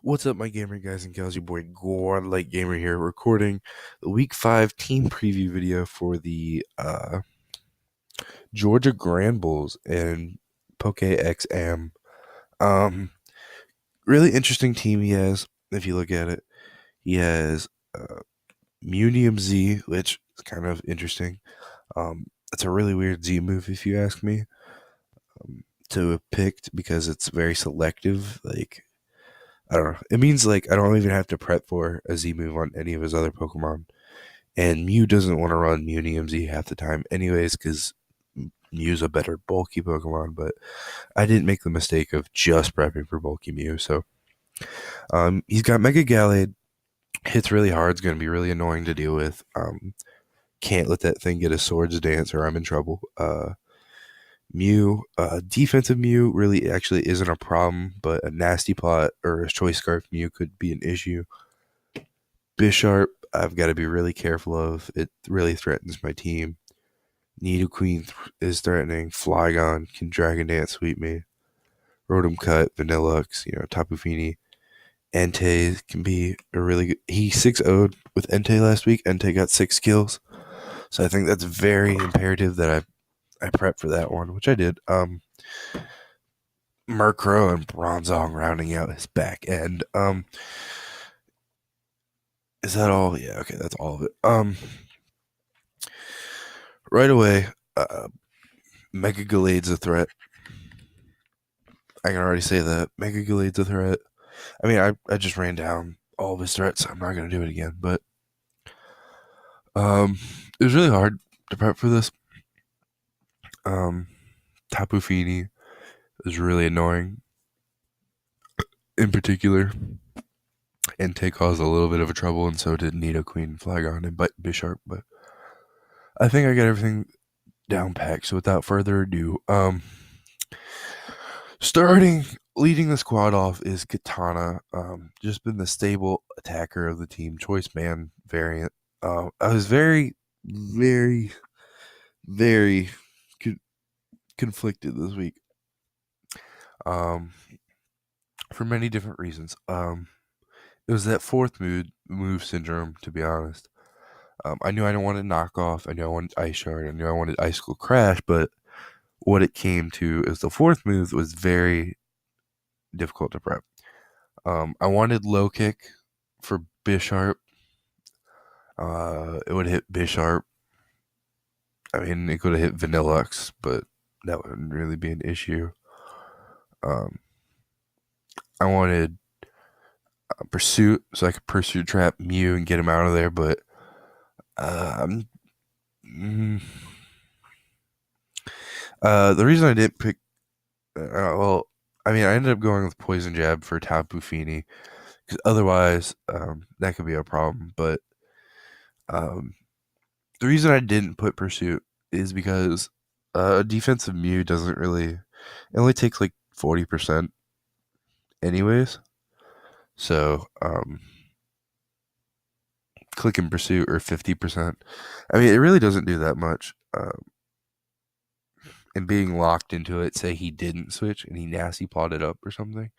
What's up, my gamer guys and gals? Your boy Godlike Gamer here, recording the Week 5 team preview video for the Georgia Granbulls and Poke XM. Um, Really interesting team he has. If you look at it, he has Munium Z, which is kind of interesting. It's a really weird Z move, if you ask me, to have picked because it's very selective. Like, I don't know. It means like I don't even have to prep for a Z move on any of his other Pokemon. And Mew doesn't want to run Munium Z half the time, anyways, because Mew's a better bulky Pokemon. But I didn't make the mistake of just prepping for bulky Mew. So he's got Mega Gallade. Hits really hard. It's going to be really annoying to deal with. Can't let that thing get a Swords Dance or I'm in trouble. Mew, defensive Mew really actually isn't a problem, but a Nasty Plot or a Choice Scarf Mew could be an issue. Bisharp, I've got to be really careful of. It really threatens my team. Nidoqueen is threatening. Flygon can Dragon Dance sweep me. Rotom Cut, Vanillux, Tapu Fini. Entei can be a really good. He 6-0'd with Entei last week. Entei got 6 kills. So I think that's very imperative that I prep for that one, which I did. Murkrow and Bronzong rounding out his back end. Is that all? Yeah, okay, that's all of it. Right away, Mega Gallade's a threat. I can already say that. Mega Gallade's a threat. I mean, I just ran down all of his threats, so I'm not going to do it again. But it was really hard to prep for this. Tapu Fini was really annoying. In particular, Entei caused a little bit of a trouble, and so did Nidoqueen, Flygon, and Bisharp. But I think I got everything down packed. So without further ado, leading the squad off is Katana. Just been the stable attacker of the team, choice man variant. I was very, very, very conflicted this week. For many different reasons. It was that fourth move syndrome, to be honest. I knew I didn't want to knock off. I knew I wanted Ice Shard. I knew I wanted Icicle Crash, but what it came to is the fourth move was very difficult to prep. I wanted Low Kick for Bisharp. It would hit Bisharp. I mean, it could have hit Vanillux, but that wouldn't really be an issue. I wanted Pursuit, so I could Pursuit Trap Mew and get him out of there, but the reason I didn't pick, I ended up going with Poison Jab for Tapu Fini, because otherwise, that could be a problem. But the reason I didn't put Pursuit is because defensive Mew doesn't really, it only takes like 40% anyways. So, Click and Pursuit or 50%. I mean, it really doesn't do that much. And being locked into it, say he didn't switch and he nasty plotted up or something,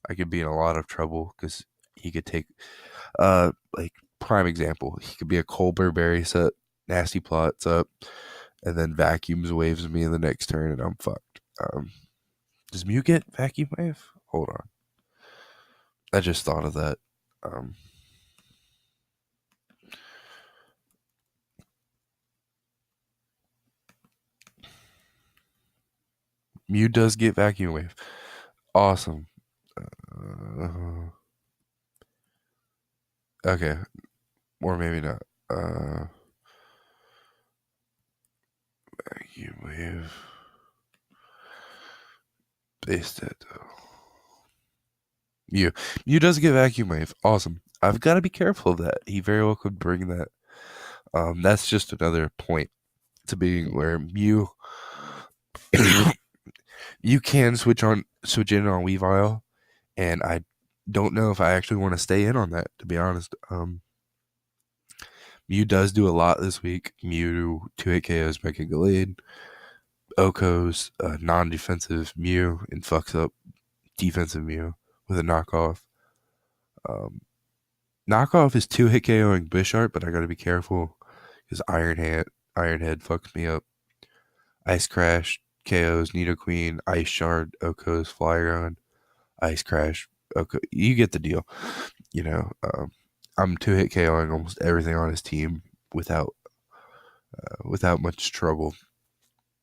I could be in a lot of trouble because he could take, like, prime example, he could be a Colbur Berry set, nasty plots up, and then vacuums waves me in the next turn and I'm fucked. Does Mew get vacuum wave? Hold on. I just thought of that. Mew does get vacuum wave. Awesome. Okay. Or maybe not. Vacuum wave. Base that though. Mew does get vacuum wave. Awesome. I've got to be careful of that. He very well could bring that. That's just another point to being where Mew you can switch in on Weavile, and I don't know if I actually want to stay in on that, to be honest. Mew does do a lot this week. Mew 2-hit KOs Mega Gallade. Oko's non-defensive Mew and fucks up defensive Mew with a knockoff. Um, Knockoff is 2-hit KOing Bisharp, but I gotta be careful because Iron Head fucks me up. Ice Crash KOs Nidoqueen, Ice Shard, Oko's Flygon, Ice Crash, Oko. You get the deal. You know, I'm 2-hit KOing almost everything on his team without without much trouble.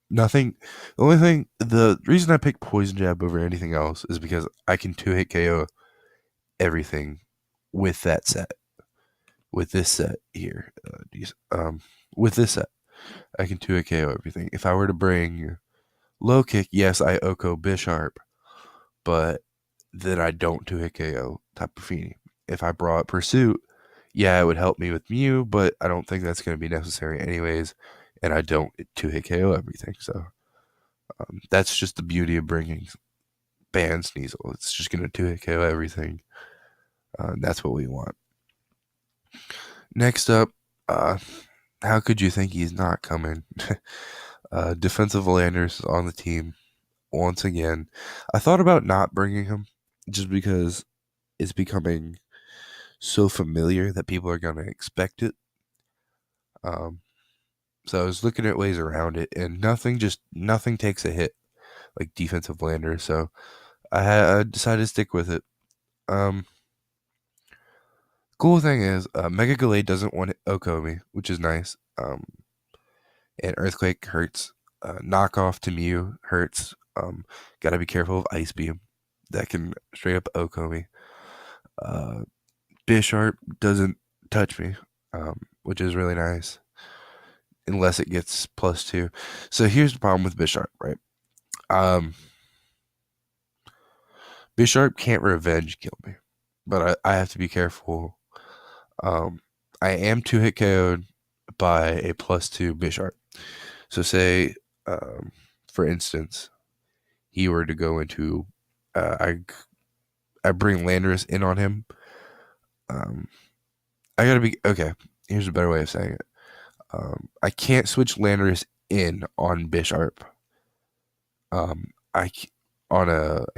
Nothing. The only thing, the reason I picked Poison Jab over anything else is because I can 2-hit KO everything with that set. With this set here, with this set, I can 2-hit KO everything. If I were to bring Low Kick, yes, I Oko Bisharp, but then I don't 2-hit KO Tapu Fini. If I brought Pursuit, yeah, it would help me with Mew, but I don't think that's going to be necessary anyways, and I don't 2-hit KO everything. So that's just the beauty of bringing Ban Sneasel. It's just going to 2-hit KO everything. That's what we want. Next up, how could you think he's not coming? Defensive Landers on the team once again. I thought about not bringing him just because it's becoming so familiar that people are going to expect it. So I was looking at ways around it, and nothing takes a hit like defensive Lander. So I decided to stick with it. Cool thing is, Mega Gallade doesn't want to Oko me, which is nice. And Earthquake hurts. Knockoff to Mew hurts. Gotta be careful of Ice Beam. That can straight up Oko me. Bisharp doesn't touch me, which is really nice. Unless it gets +2. So here's the problem with Bisharp, right? Bisharp can't revenge kill me, but I have to be careful. I am 2-hit KO'd by a +2 Bisharp. So say, for instance, he were to go into, I bring Landorus in on him. I gotta be okay. Here's a better way of saying it. I can't switch Landorus in on Bisharp. I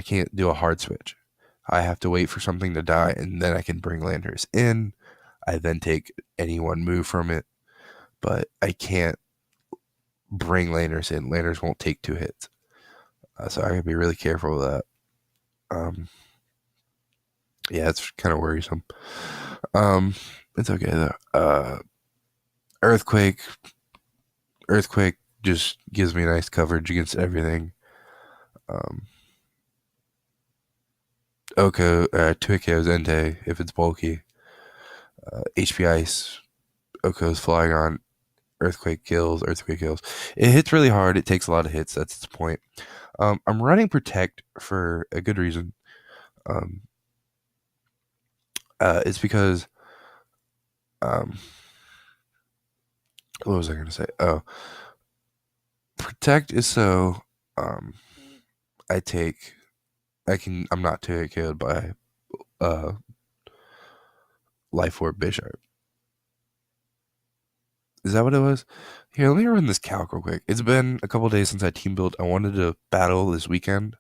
can't do a hard switch. I have to wait for something to die, and then I can bring Landorus in. I then take any one move from it, but I can't bring Landorus in. Landorus won't take 2 hits, so I gotta be really careful with that. Yeah, it's kind of worrisome. It's okay though. Earthquake just gives me nice coverage against everything. Oko, 2-hit KOs Entei if it's bulky. HP Ice, Oko's Flygon, Earthquake kills. It hits really hard. It takes a lot of hits. That's its point. I'm running Protect for a good reason. It's because, what was I going to say? Oh, Protect is so, I'm not 2-hit KO'd by, Life Orb Bisharp. Is that what it was? Here, let me run this calc real quick. It's been a couple days since I team built. I wanted to battle this weekend,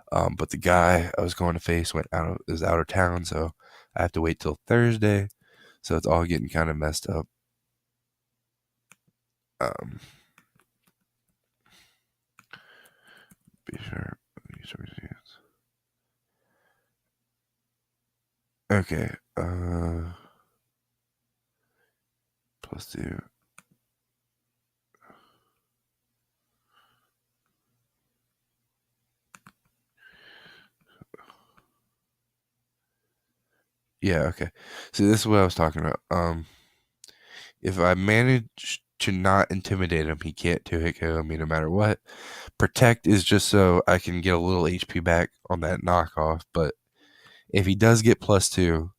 but the guy I was going to face is out of town, so I have to wait till Thursday. So it's all getting kind of messed up. Bisharp. Okay. +2. Yeah, okay. So this is what I was talking about. If I manage to not intimidate him, he can't 2-hit KO me no matter what. Protect is just so I can get a little HP back on that knockoff, but if he does get +2,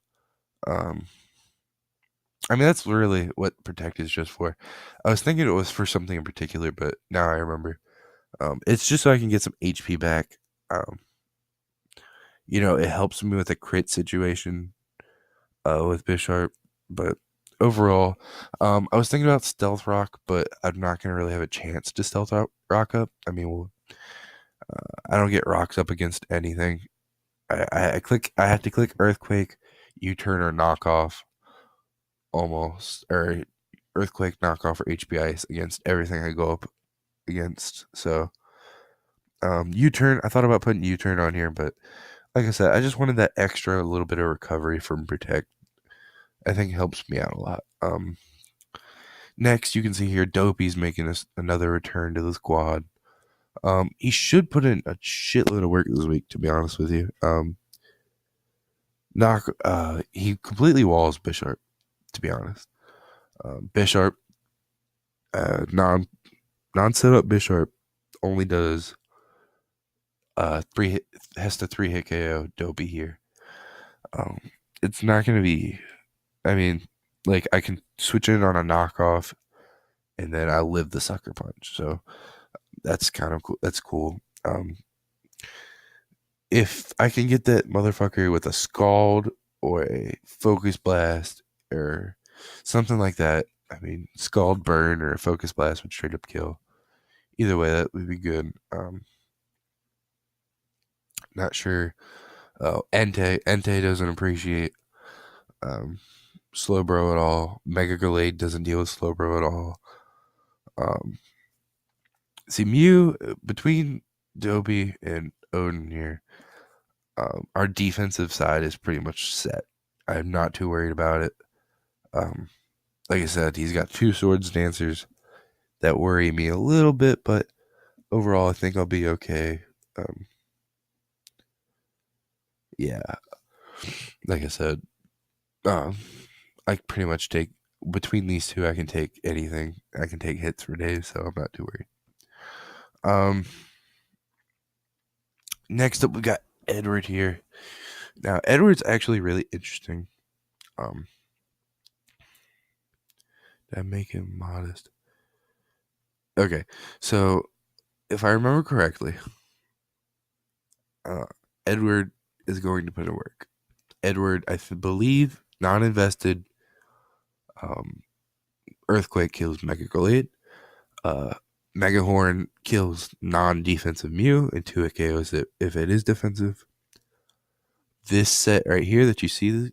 I mean, that's really what Protect is just for. I was thinking it was for something in particular, but now I remember. It's just so I can get some HP back. It helps me with a crit situation with Bisharp, but overall, I was thinking about Stealth Rock, but I'm not going to really have a chance to Stealth Rock up. I mean, I don't get rocks up against anything. I have to click Earthquake. U-turn or knockoff almost, or earthquake knockoff or HP ice against everything I go up against. So U-turn, I thought about putting U-turn on here, but like I said, I just wanted that extra little bit of recovery from protect. I think it helps me out a lot. Next, you can see here Dopey's making another return to the squad. He should put in a shitload of work this week, to be honest with you. He completely walls Bisharp, to be honest. Bisharp, non setup Bisharp only does has to 3-hit KO Dopey here. Um, it's not gonna be. I mean, like I can switch in on a knockoff, and then I live the sucker punch. So that's kind of cool. That's cool. If I can get that motherfucker with a scald or a focus blast or something like that, I mean, scald burn or a focus blast would straight up kill. Either way, that would be good. Not sure. Oh, Entei doesn't appreciate um, Slowbro at all. Mega Gallade doesn't deal with Slowbro at all. Um, see, Mew, between Dobie and Odin here, our defensive side is pretty much set. I'm not too worried about it. Um, like I said, he's got two swords dancers that worry me a little bit, but overall, I think I'll be okay. Yeah, like I said, um, I pretty much take between these two. I can take anything. I can take hits for days, so I'm not too worried. Next up, we got Edward here. Now, Edward's actually really interesting. Did I make him modest? Okay, so if I remember correctly, Edward is going to put in work. Edward, I believe, non-invested. Earthquake kills Mega Gallade. Mega Horn kills non-defensive Mew and 2 KOs it if it is defensive. This set right here that you see,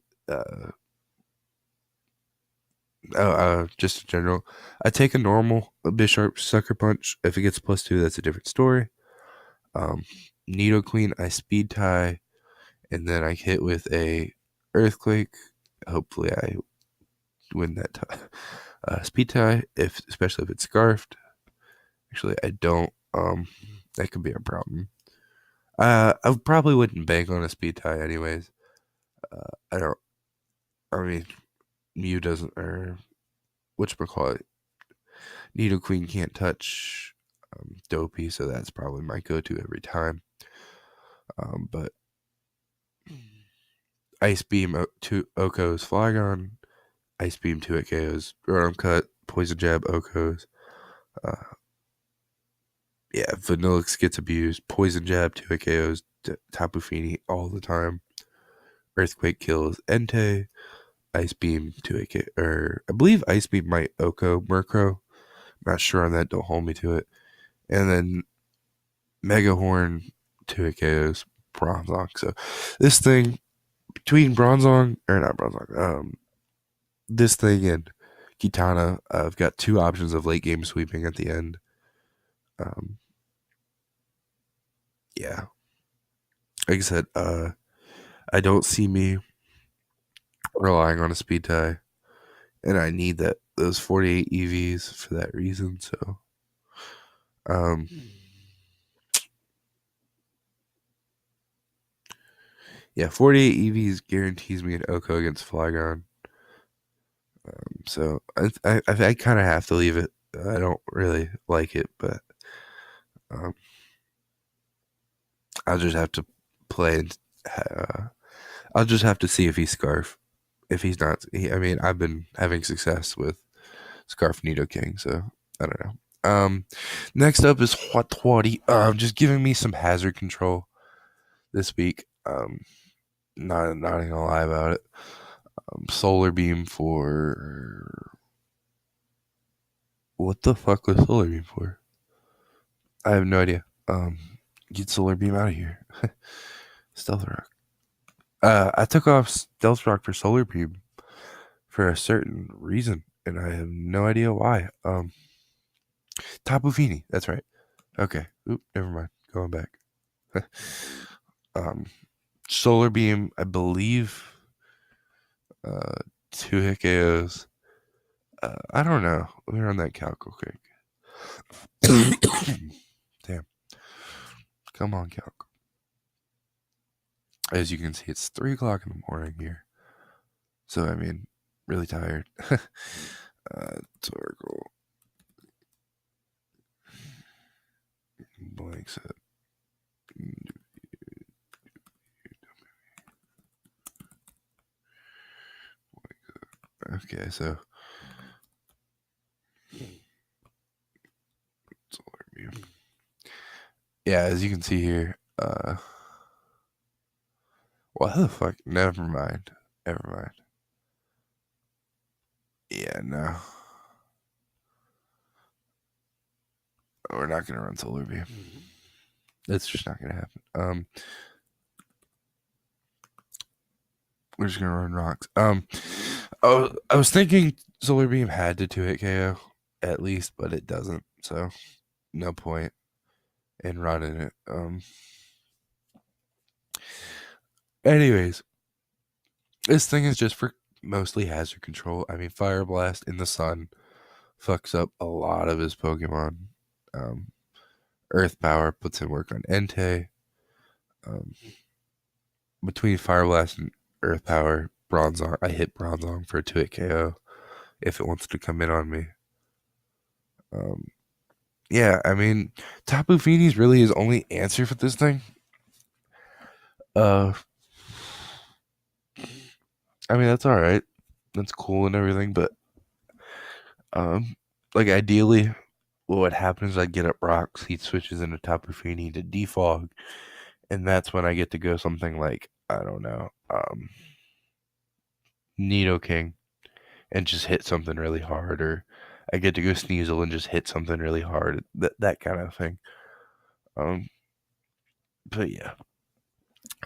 just in general, I take a normal Bisharp Sucker Punch. If it gets +2, that's a different story. Nidoqueen, I speed tie, and then I hit with a Earthquake. Hopefully, I win that speed tie, especially if it's scarfed. Actually, I don't. That could be a problem. I probably wouldn't bank on a speed tie anyways. I don't. I mean, Mew doesn't, or whatchamacallit, Nidoqueen can't touch Dopey, so that's probably my go-to every time. But Ice Beam to Oko's Flygon, Ice Beam 2 KOs, Rotom Cut, Poison Jab Oko's. Yeah, Vanillix gets abused, Poison Jab 2 KOs, Tapu Fini all the time. Earthquake kills Entei, Ice Beam 2 AK, or I believe Ice Beam might Oko Murkrow. Not sure on that, don't hold me to it. And then Mega Horn 2 KOs Bronzong. So this thing between Bronzong, or not Bronzong, this thing and Kitana, I've got two options of late game sweeping at the end. Yeah. Like I said, I don't see me relying on a speed tie, and I need those 48 EVs for that reason. So, yeah, 48 EVs guarantees me an Oko against Flygon. So I kind of have to leave it. I don't really like it, but I'll just have to play and I'll just have to see if he's Scarf. If he's not, I mean, I've been having success with Scarf Nidoking, so I don't know. Next up is Huatwadi. Just giving me some hazard control this week. Not gonna lie about it. Solar Beam for what the fuck was Solar Beam for? I have no idea. Get Solar Beam out of here. Stealth Rock. I took off Stealth Rock for Solar Beam for a certain reason, and I have no idea why. Tapu Fini, that's right. Okay. Oop, never mind. Going back. um, Solar Beam, I believe, uh, 2-hit KOs. I don't know. Let me run that calc real quick. Damn. Come on, calc. As you can see, it's 3 o'clock in the morning here. So, I mean, really tired. Torkoal. Blank set. Okay, so yeah, as you can see here, what the fuck? Never mind. Never mind. Yeah, no. We're not gonna run Solar Beam. It's just not gonna happen. We're just gonna run rocks. I was thinking Solar Beam had to 2-hit KO at least, but it doesn't. So no point in running it. Anyways, this thing is just for mostly hazard control. I mean, Fire Blast in the sun fucks up a lot of his Pokemon. Earth Power puts in work on Entei. Between Fire Blast and Earth Power, Bronzong, I hit Bronzong for a 2-hit KO if it wants to come in on me. Yeah, I mean, Tapu Fini's really his only answer for this thing. I mean, that's all right. That's cool and everything, but like ideally, what would happen is I'd get up rocks. He switches into Tapu Fini to defog, and that's when I get to go something like I don't know, Nidoking, and just hit something really hard, or I get to go Sneasel and just hit something really hard. That kind of thing. But yeah.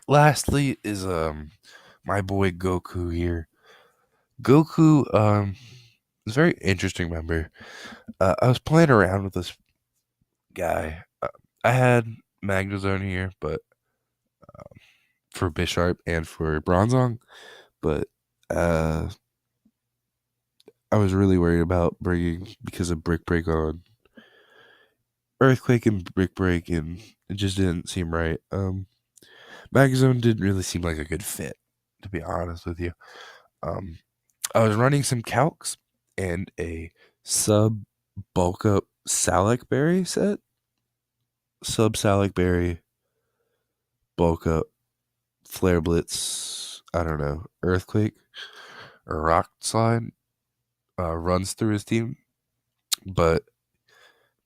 Lastly is my boy Goku here. Goku is a very interesting member. I was playing around with this guy. I had Magnezone here, but for Bisharp and for Bronzong, but I was really worried about bringing because of Brick Break on Earthquake and Brick Break, and it just didn't seem right. Magnezone didn't really seem like a good fit, to be honest with you. I was running some calcs and a sub bulk up Salic Berry set. Sub Salic Berry, bulk up, Flare Blitz, I don't know, Earthquake or Rock Slide runs through his team, but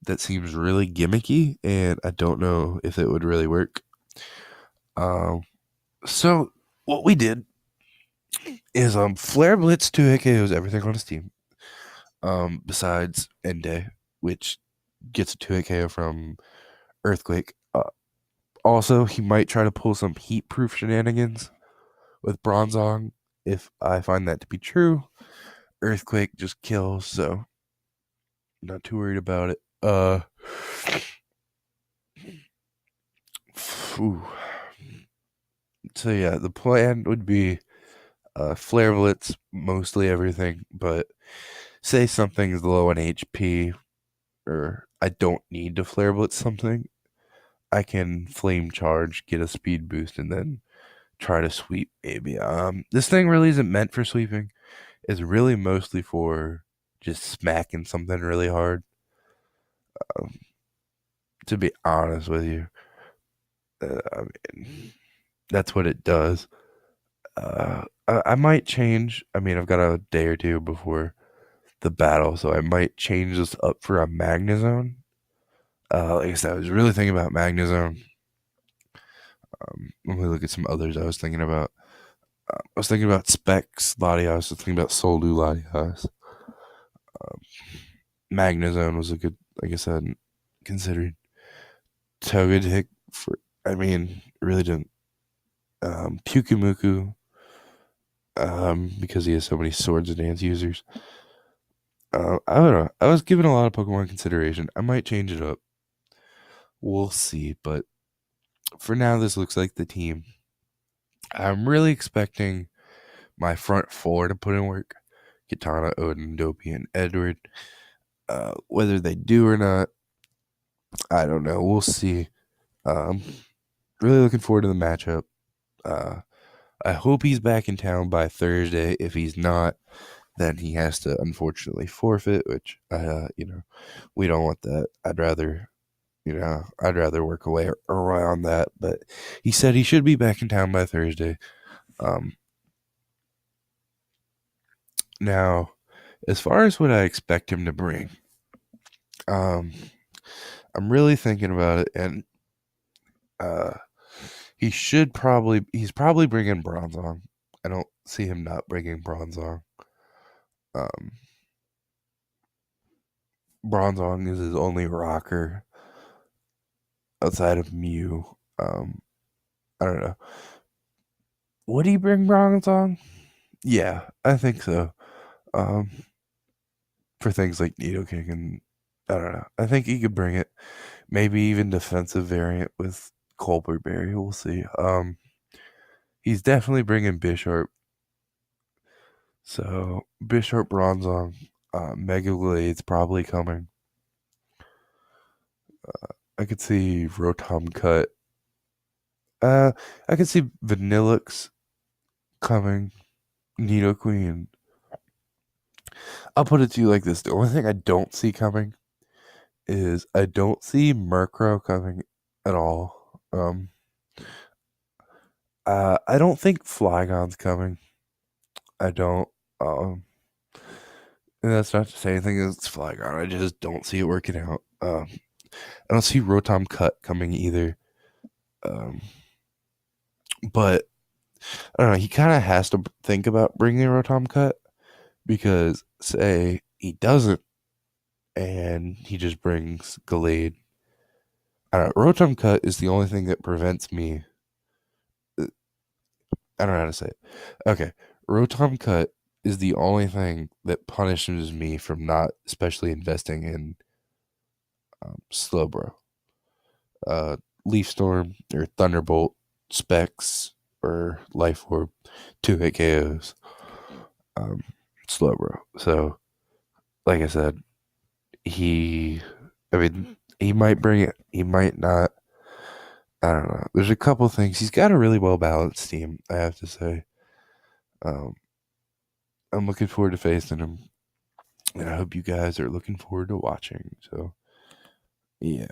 that seems really gimmicky, and I don't know if it would really work. So what we did is Flare Blitz 2-hit KOs everything on his team. Besides Entei, which gets a 2-hit KO from Earthquake. Also, he might try to pull some heat proof shenanigans with Bronzong. If I find that to be true, Earthquake just kills, so not too worried about it. So yeah, the plan would be Flare Blitz mostly everything, but say something's low on HP, or I don't need to Flare Blitz something, I can Flame Charge, get a speed boost, and then try to sweep maybe. This thing really isn't meant for sweeping. It's really mostly for just smacking something really hard. To be honest with you, I mean, that's what it does. I might change. I mean, I've got a day or two before the battle, so I might change this up for a Magnezone. Like I said, I was really thinking about Magnezone. Let me look at some others I was thinking about. I was thinking about Specs Latias. I was thinking about Soldu Latias. Magnezone was a good, like I said, considered Togetic for. I mean, really didn't. Pukumuku, because he has so many swords and dance users. I don't know. I was giving a lot of Pokemon consideration. I might change it up. We'll see. But for now, this looks like the team. I'm really expecting my front four to put in work. Katana, Odin, Dopey, and Edward. Whether they do or not, I don't know. We'll see. Um, really looking forward to the matchup. Uh, I hope he's back in town by Thursday. If he's not, then he has to unfortunately forfeit, which we don't want that. I'd rather work away around that. But he said he should be back in town by Thursday. Um, Now, as far as what I expect him to bring, um, I'm really thinking about it, and uh, he's probably bringing Bronzong. I don't see him not bringing Bronzong. Um, Bronzong is his only rocker outside of Mew. I don't know. Would he bring Bronzong? Yeah, I think so. Um, for things like Nidoking and I don't know. I think he could bring it. Maybe even defensive variant with Colbert Berry. We'll see. He's definitely bringing Bisharp. So Bisharp Bronzong, Mega Glade's probably coming. I could see Rotom Cut. I could see Vanillix coming. Nidoqueen. I'll put it to you like this: the only thing I don't see coming is I don't see Murkrow coming at all. I don't think Flygon's coming. I don't. Um, and that's not to say anything against Flygon. I just don't see it working out. I don't see Rotom Cut coming either. Um, but I don't know. He kind of has to think about bringing Rotom Cut because, say, he doesn't, and he just brings Gallade. I don't know. Rotom Cut is the only thing that prevents me. I don't know how to say it. Okay, Rotom Cut is the only thing that punishes me from not, especially investing in Slowbro, uh, Leaf Storm or Thunderbolt, Specs or Life Orb, 2-hit KOs, um, Slowbro. So, like I said, he, I mean, he might bring it, he might not. I don't know. There's a couple things. He's got a really well balanced team, I have to say. Um, I'm looking forward to facing him, and I hope you guys are looking forward to watching. So, yeah.